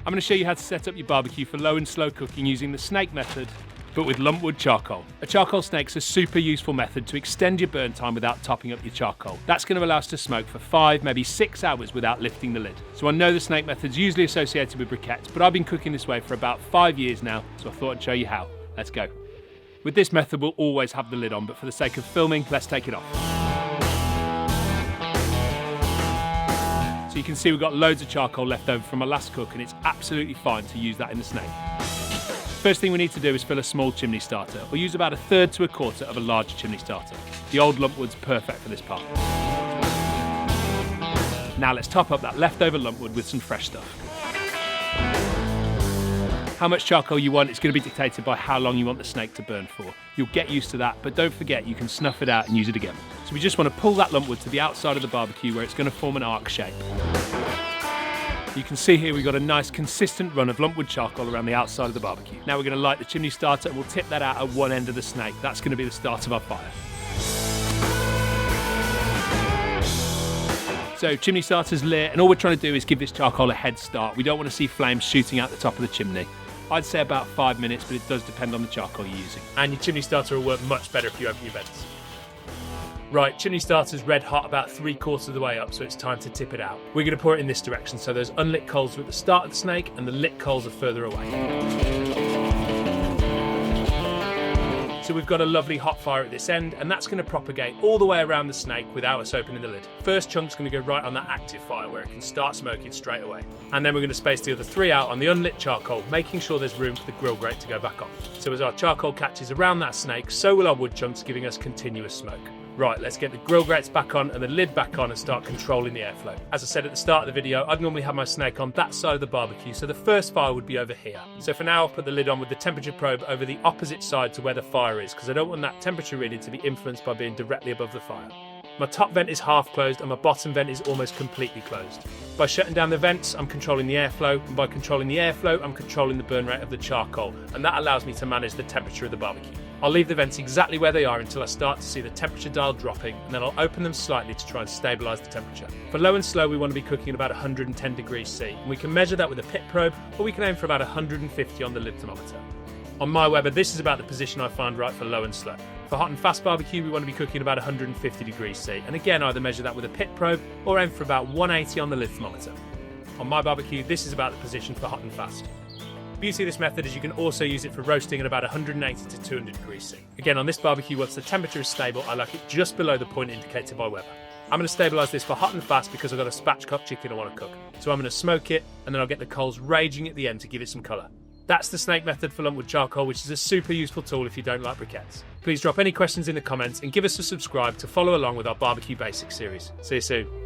I'm going to show you how to set up your barbecue for low and slow cooking using the snake method, but with lumpwood charcoal. A charcoal snake's a super useful method to extend your burn time without topping up your charcoal. That's going to allow us to smoke for 5, maybe 6 hours without lifting the lid. So I know the snake method's usually associated with briquettes, but I've been cooking this way for about 5 years now, so I thought I'd show you how. Let's go. With this method, we'll always have the lid on, but for the sake of filming, let's take it off. So you can see we've got loads of charcoal left over from our last cook, and it's absolutely fine to use that in the snake. First thing we need to do is fill a small chimney starter. We'll use about 1/3 to 1/4 of a large chimney starter. The old lumpwood's perfect for this part. Now let's top up that leftover lumpwood with some fresh stuff. How much charcoal you want is going to be dictated by how long you want the snake to burn for. You'll get used to that, but don't forget you can snuff it out and use it again. So we just want to pull that lumpwood to the outside of the barbecue where it's going to form an arc shape. You can see here we've got a nice consistent run of lumpwood charcoal around the outside of the barbecue. Now we're going to light the chimney starter and we'll tip that out at one end of the snake. That's going to be the start of our fire. So chimney starter's lit, and all we're trying to do is give this charcoal a head start. We don't want to see flames shooting out the top of the chimney. I'd say about 5 minutes, but it does depend on the charcoal you're using. And your chimney starter will work much better if you open your vents. Right, chimney starter's red hot about 3/4 of the way up, so it's time to tip it out. We're going to pour it in this direction, so those unlit coals are at the start of the snake and the lit coals are further away. So we've got a lovely hot fire at this end, and that's going to propagate all the way around the snake without us opening the lid. First chunk's going to go right on that active fire where it can start smoking straight away. And then we're going to space the other 3 out on the unlit charcoal, making sure there's room for the grill grate to go back on. So as our charcoal catches around that snake, so will our wood chunks, giving us continuous smoke. Right, let's get the grill grates back on and the lid back on and start controlling the airflow. As I said at the start of the video, I'd normally have my snake on that side of the barbecue, so the first fire would be over here. So for now, I'll put the lid on with the temperature probe over the opposite side to where the fire is, because I don't want that temperature reading to be influenced by being directly above the fire. My top vent is half closed and my bottom vent is almost completely closed. By shutting down the vents, I'm controlling the airflow, and by controlling the airflow, I'm controlling the burn rate of the charcoal, and that allows me to manage the temperature of the barbecue. I'll leave the vents exactly where they are until I start to see the temperature dial dropping, and then I'll open them slightly to try and stabilise the temperature. For low and slow, we want to be cooking at about 110 degrees C, and we can measure that with a pit probe, or we can aim for about 150 on the lid thermometer. On my Weber, this is about the position I find right for low and slow. For hot and fast barbecue, we want to be cooking about 150 degrees C, and again either measure that with a pit probe or aim for about 180 on the lid thermometer. On my barbecue, this is about the position for hot and fast. The beauty of this method is you can also use it for roasting at about 180 to 200 degrees C. Again, on this barbecue, once the temperature is stable, I like it just below the point indicated by Weber. I'm going to stabilise this for hot and fast because I've got a spatchcock chicken I want to cook. So I'm going to smoke it, and then I'll get the coals raging at the end to give it some colour. That's the snake method for lumpwood charcoal, which is a super useful tool if you don't like briquettes. Please drop any questions in the comments and give us a subscribe to follow along with our Barbecue Basics series. See you soon.